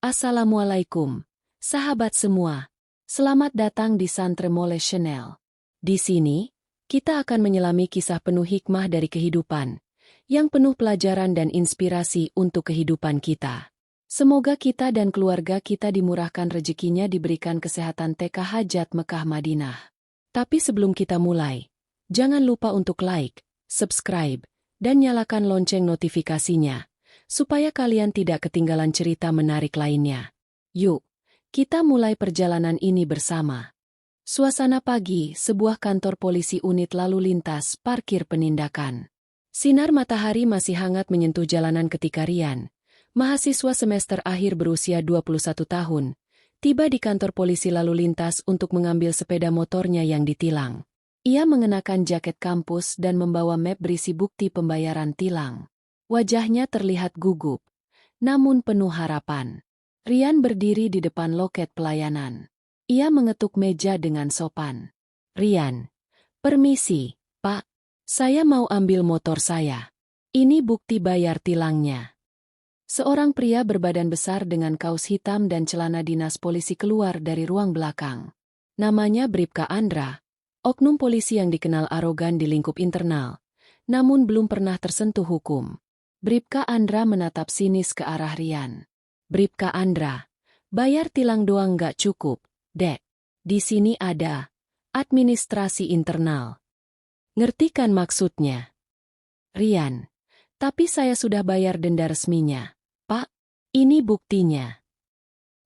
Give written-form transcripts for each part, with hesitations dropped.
Assalamualaikum, sahabat semua. Selamat datang di Santremole Channel. Di sini, kita akan menyelami kisah penuh hikmah dari kehidupan, yang penuh pelajaran dan inspirasi untuk kehidupan kita. Semoga kita dan keluarga kita dimurahkan rezekinya, diberikan kesehatan TK Hajat Mekah Madinah. Tapi sebelum kita mulai, jangan lupa untuk like, subscribe, dan nyalakan lonceng notifikasinya, supaya kalian tidak ketinggalan cerita menarik lainnya. Yuk, kita mulai perjalanan ini bersama. Suasana pagi, sebuah kantor polisi unit lalu lintas, parkir penindakan. Sinar matahari masih hangat menyentuh jalanan ketika Rian, mahasiswa semester akhir berusia 21 tahun, tiba di kantor polisi lalu lintas untuk mengambil sepeda motornya yang ditilang. Ia mengenakan jaket kampus dan membawa map berisi bukti pembayaran tilang. Wajahnya terlihat gugup, namun penuh harapan. Rian berdiri di depan loket pelayanan. Ia mengetuk meja dengan sopan. "Rian, permisi, Pak. Saya mau ambil motor saya. Ini bukti bayar tilangnya." Seorang pria berbadan besar dengan kaos hitam dan celana dinas polisi keluar dari ruang belakang. Namanya Bribka Andra, oknum polisi yang dikenal arogan di lingkup internal, namun belum pernah tersentuh hukum. Bribka Andra menatap sinis ke arah Rian. "Bribka Andra, bayar tilang doang nggak cukup, Dek. Di sini ada administrasi internal. Ngerti kan maksudnya?" "Rian, tapi saya sudah bayar denda resminya, Pak. Ini buktinya."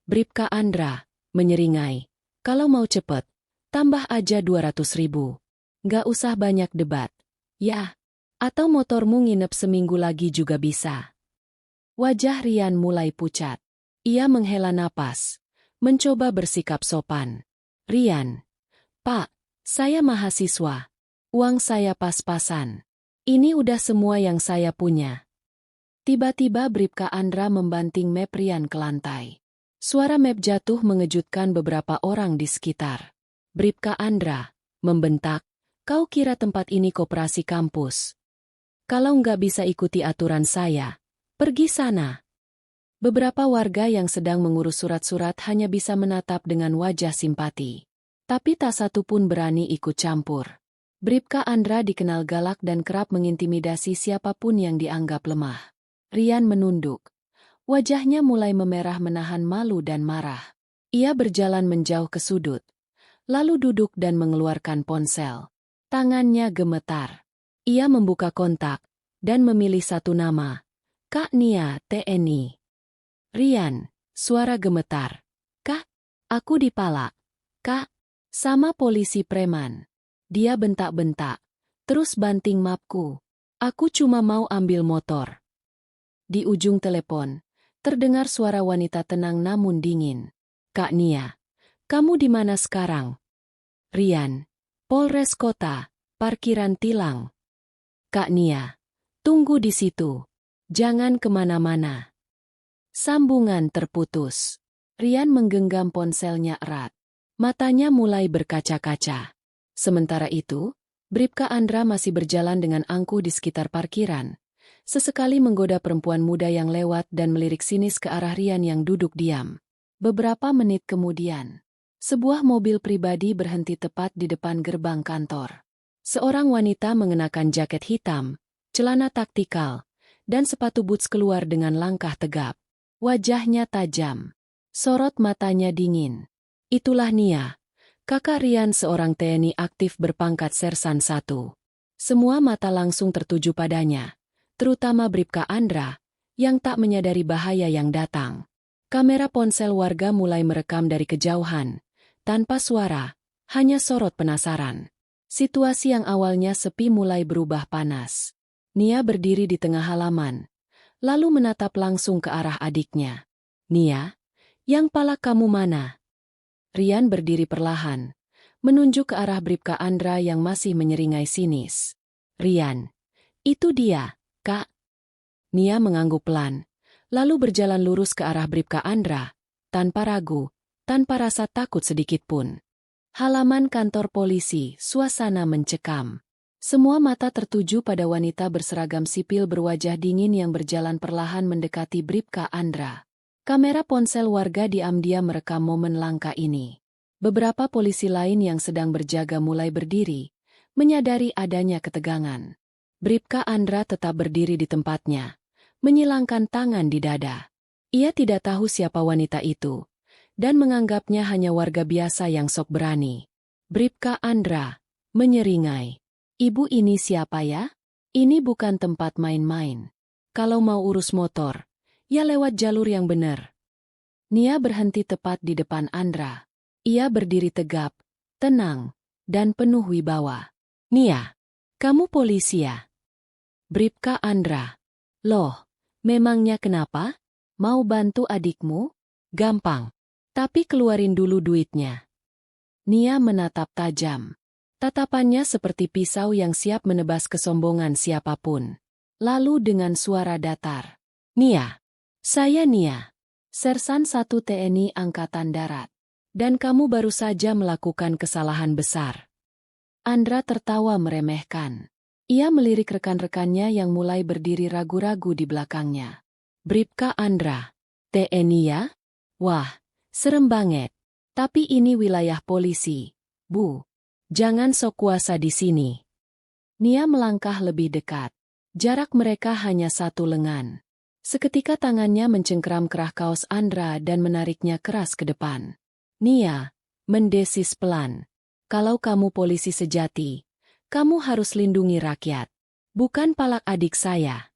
Bribka Andra menyeringai, "Kalau mau cepet, tambah aja 200.000. Nggak usah banyak debat. Ya. Atau motormu nginep seminggu lagi juga bisa." Wajah Rian mulai pucat. Ia menghela napas, mencoba bersikap sopan. "Rian, Pak, saya mahasiswa. Uang saya pas-pasan. Ini udah semua yang saya punya." Tiba-tiba Bribka Andra membanting map Rian ke lantai. Suara map jatuh mengejutkan beberapa orang di sekitar. "Bribka Andra," membentak, "kau kira tempat ini koperasi kampus? Kalau nggak bisa ikuti aturan saya, pergi sana." Beberapa warga yang sedang mengurus surat-surat hanya bisa menatap dengan wajah simpati. Tapi tak satu pun berani ikut campur. Bribka Andra dikenal galak dan kerap mengintimidasi siapapun yang dianggap lemah. Rian menunduk. Wajahnya mulai memerah menahan malu dan marah. Ia berjalan menjauh ke sudut, lalu duduk dan mengeluarkan ponsel. Tangannya gemetar. Ia membuka kontak dan memilih satu nama. "Kak Nia, TNI." "Rian," suara gemetar. "Kak, aku dipalak. Kak, sama polisi preman." Dia bentak-bentak, terus banting mapku. "Aku cuma mau ambil motor." Di ujung telepon, terdengar suara wanita tenang namun dingin. "Kak Nia, kamu di mana sekarang?" "Rian, Polres Kota, parkiran tilang." "Kak Nia, tunggu di situ. Jangan kemana-mana." Sambungan terputus. Rian menggenggam ponselnya erat. Matanya mulai berkaca-kaca. Sementara itu, Bribka Andra masih berjalan dengan angkuh di sekitar parkiran. Sesekali menggoda perempuan muda yang lewat dan melirik sinis ke arah Rian yang duduk diam. Beberapa menit kemudian, sebuah mobil pribadi berhenti tepat di depan gerbang kantor. Seorang wanita mengenakan jaket hitam, celana taktikal, dan sepatu boots keluar dengan langkah tegap. Wajahnya tajam. Sorot matanya dingin. Itulah Nia, kakak Rian, seorang TNI aktif berpangkat Sersan 1. Semua mata langsung tertuju padanya, terutama Bribka Andra, yang tak menyadari bahaya yang datang. Kamera ponsel warga mulai merekam dari kejauhan, tanpa suara, hanya sorot penasaran. Situasi yang awalnya sepi mulai berubah panas. Nia berdiri di tengah halaman, lalu menatap langsung ke arah adiknya. "Nia, yang palak kamu mana?" Rian berdiri perlahan, menunjuk ke arah Bribka Andra yang masih menyeringai sinis. "Rian, itu dia, Kak." Nia mengangguk pelan, lalu berjalan lurus ke arah Bribka Andra, tanpa ragu, tanpa rasa takut sedikitpun. Halaman kantor polisi, suasana mencekam. Semua mata tertuju pada wanita berseragam sipil berwajah dingin yang berjalan perlahan mendekati Bribka Andra. Kamera ponsel warga diam-diam merekam momen langka ini. Beberapa polisi lain yang sedang berjaga mulai berdiri, menyadari adanya ketegangan. Bribka Andra tetap berdiri di tempatnya, menyilangkan tangan di dada. Ia tidak tahu siapa wanita itu, dan menganggapnya hanya warga biasa yang sok berani. Bribka Andra menyeringai. Ibu ini siapa ya? Ini bukan tempat main-main. Kalau mau urus motor, ya lewat jalur yang benar. Nia berhenti tepat di depan Andra. Ia berdiri tegap, tenang, dan penuh wibawa. Nia, kamu polisi ya? Bribka Andra. Loh, memangnya kenapa? Mau bantu adikmu? Gampang. Tapi keluarin dulu duitnya. Nia menatap tajam. Tatapannya seperti pisau yang siap menebas kesombongan siapapun. Lalu dengan suara datar. Nia. Saya Nia. Sersan 1 TNI Angkatan Darat. Dan kamu baru saja melakukan kesalahan besar. Andra tertawa meremehkan. Ia melirik rekan-rekannya yang mulai berdiri ragu-ragu di belakangnya. Bribka Andra. TNI ya? Wah, serem banget. Tapi ini wilayah polisi, Bu. Jangan sok kuasa di sini. Nia melangkah lebih dekat. Jarak mereka hanya 1 lengan. Seketika tangannya mencengkeram kerah kaos Andra dan menariknya keras ke depan. Nia, mendesis pelan. Kalau kamu polisi sejati, kamu harus lindungi rakyat. Bukan palak adik saya.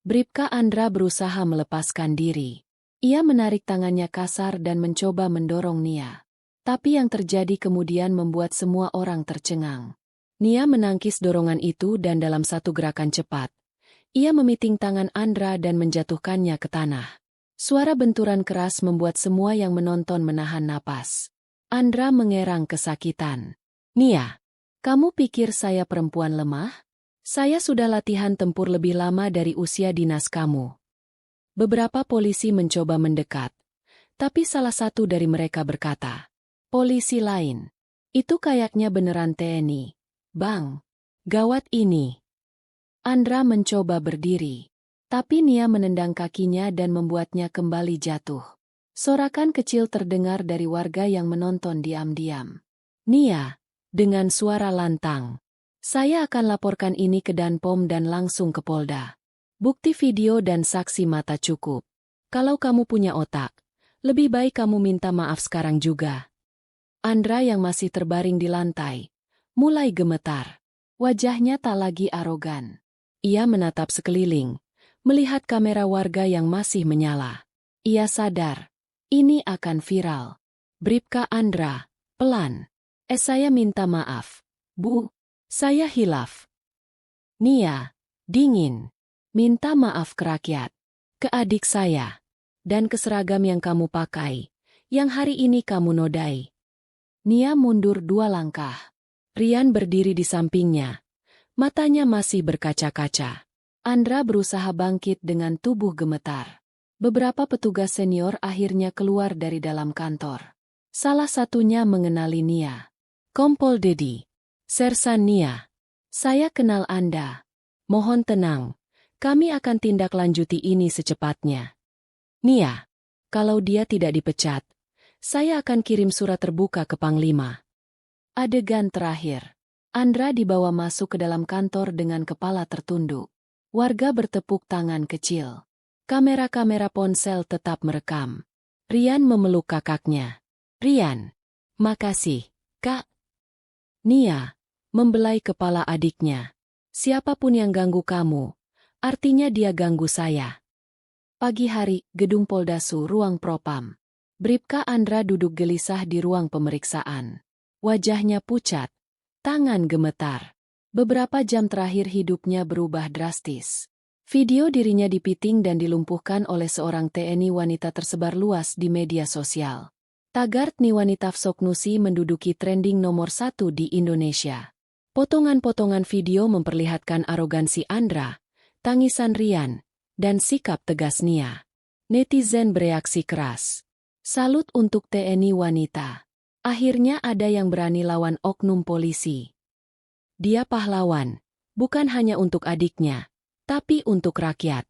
Bribka Andra berusaha melepaskan diri. Ia menarik tangannya kasar dan mencoba mendorong Nia. Tapi yang terjadi kemudian membuat semua orang tercengang. Nia menangkis dorongan itu dan dalam satu gerakan cepat, ia memiting tangan Andra dan menjatuhkannya ke tanah. Suara benturan keras membuat semua yang menonton menahan napas. Andra mengerang kesakitan. Nia, kamu pikir saya perempuan lemah? Saya sudah latihan tempur lebih lama dari usia dinas kamu. Beberapa polisi mencoba mendekat, tapi salah satu dari mereka berkata, polisi lain, itu kayaknya beneran TNI. Bang, gawat ini. Andra mencoba berdiri. Tapi Nia menendang kakinya dan membuatnya kembali jatuh. Sorakan kecil terdengar dari warga yang menonton diam-diam. Nia, dengan suara lantang. Saya akan laporkan ini ke Danpom dan langsung ke Polda. Bukti video dan saksi mata cukup. Kalau kamu punya otak, lebih baik kamu minta maaf sekarang juga. Andra yang masih terbaring di lantai, mulai gemetar. Wajahnya tak lagi arogan. Ia menatap sekeliling. Melihat kamera warga yang masih menyala. Ia sadar, ini akan viral. Bribka Andra, pelan. Saya minta maaf. Bu, saya hilaf. Nia, dingin. Minta maaf ke rakyat. Ke adik saya. Dan ke seragam yang kamu pakai. Yang hari ini kamu nodai. Nia mundur 2 langkah. Rian berdiri di sampingnya. Matanya masih berkaca-kaca. Andra berusaha bangkit dengan tubuh gemetar. Beberapa petugas senior akhirnya keluar dari dalam kantor. Salah satunya mengenali Nia. Kompol Dedi. Sersan Nia. Saya kenal Anda. Mohon tenang. Kami akan tindak lanjuti ini secepatnya. Nia. Kalau dia tidak dipecat, saya akan kirim surat terbuka ke Panglima. Adegan terakhir. Andra dibawa masuk ke dalam kantor dengan kepala tertunduk. Warga bertepuk tangan kecil. Kamera-kamera ponsel tetap merekam. Rian memeluk kakaknya. Rian, makasih, Kak. Nia, membelai kepala adiknya. Siapapun yang ganggu kamu, artinya dia ganggu saya. Pagi hari, Gedung Poldasu, Ruang Propam. Bribka Andra duduk gelisah di ruang pemeriksaan. Wajahnya pucat, tangan gemetar. Beberapa jam terakhir hidupnya berubah drastis. Video dirinya dipiting dan dilumpuhkan oleh seorang TNI wanita tersebar luas di media sosial. Tagar Niwanita Soknusi menduduki trending nomor 1 di Indonesia. Potongan-potongan video memperlihatkan arogansi Andra, tangisan Rian, dan sikap tegas Nia. Netizen bereaksi keras. Salut untuk TNI wanita. Akhirnya ada yang berani lawan oknum polisi. Dia pahlawan, bukan hanya untuk adiknya, tapi untuk rakyat.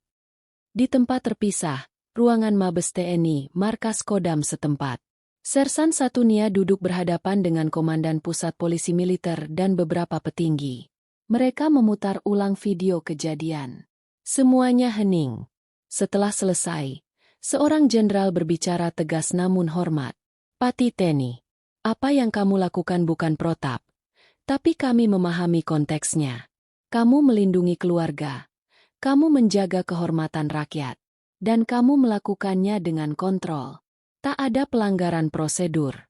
Di tempat terpisah, ruangan Mabes TNI, markas Kodam setempat. Sersan Satunia duduk berhadapan dengan Komandan Pusat Polisi Militer dan beberapa petinggi. Mereka memutar ulang video kejadian. Semuanya hening. Setelah selesai, seorang jenderal berbicara tegas namun hormat. Pati Teni, apa yang kamu lakukan bukan protap. Tapi kami memahami konteksnya. Kamu melindungi keluarga. Kamu menjaga kehormatan rakyat. Dan kamu melakukannya dengan kontrol. Tak ada pelanggaran prosedur.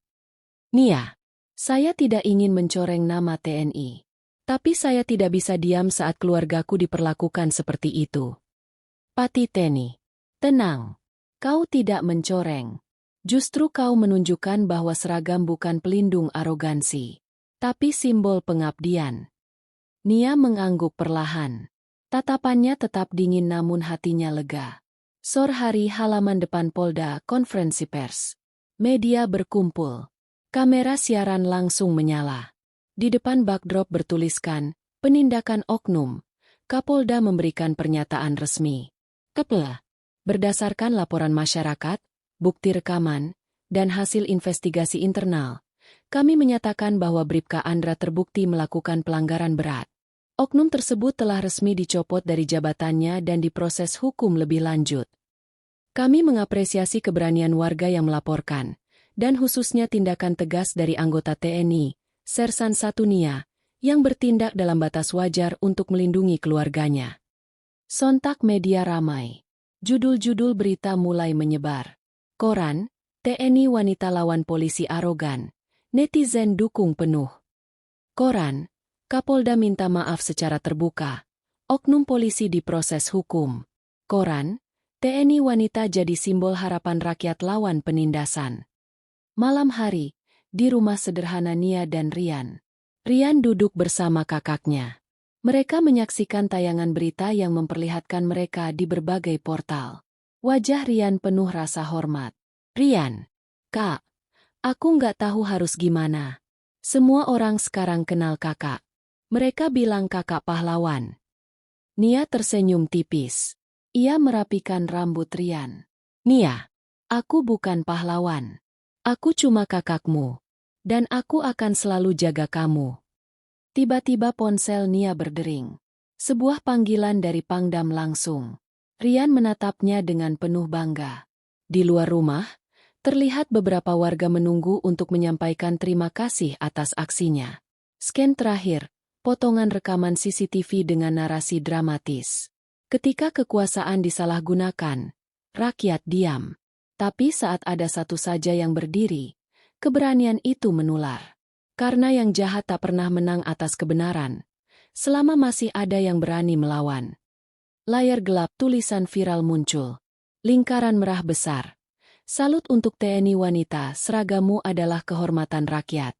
Nia, saya tidak ingin mencoreng nama TNI. Tapi saya tidak bisa diam saat keluargaku diperlakukan seperti itu. Pati Teni, tenang. Kau tidak mencoreng. Justru kau menunjukkan bahwa seragam bukan pelindung arogansi. Tapi simbol pengabdian. Nia mengangguk perlahan. Tatapannya tetap dingin namun hatinya lega. Sore hari halaman depan Polda, konferensi pers. Media berkumpul. Kamera siaran langsung menyala. Di depan backdrop bertuliskan, penindakan oknum. Kapolda memberikan pernyataan resmi. Berdasarkan laporan masyarakat, bukti rekaman, dan hasil investigasi internal, kami menyatakan bahwa Bribka Andra terbukti melakukan pelanggaran berat. Oknum tersebut telah resmi dicopot dari jabatannya dan diproses hukum lebih lanjut. Kami mengapresiasi keberanian warga yang melaporkan, dan khususnya tindakan tegas dari anggota TNI, Sersan Satunia, yang bertindak dalam batas wajar untuk melindungi keluarganya. Sontak media ramai. Judul-judul berita mulai menyebar. Koran, TNI wanita lawan polisi arogan. Netizen dukung penuh. Koran, Kapolda minta maaf secara terbuka. Oknum polisi diproses hukum. Koran, TNI wanita jadi simbol harapan rakyat lawan penindasan. Malam hari, di rumah sederhana Nia dan Rian. Rian duduk bersama kakaknya. Mereka menyaksikan tayangan berita yang memperlihatkan mereka di berbagai portal. Wajah Rian penuh rasa hormat. Rian, Kak, aku nggak tahu harus gimana. Semua orang sekarang kenal kakak. Mereka bilang kakak pahlawan. Nia tersenyum tipis. Ia merapikan rambut Rian. Nia, aku bukan pahlawan. Aku cuma kakakmu. Dan aku akan selalu jaga kamu. Tiba-tiba ponsel Nia berdering. Sebuah panggilan dari Pangdam langsung. Rian menatapnya dengan penuh bangga. Di luar rumah, terlihat beberapa warga menunggu untuk menyampaikan terima kasih atas aksinya. Scan terakhir, potongan rekaman CCTV dengan narasi dramatis. Ketika kekuasaan disalahgunakan, rakyat diam. Tapi saat ada satu saja yang berdiri, keberanian itu menular. Karena yang jahat tak pernah menang atas kebenaran, selama masih ada yang berani melawan. Layar gelap, tulisan viral muncul. Lingkaran merah besar. Salut untuk TNI wanita, seragamu adalah kehormatan rakyat.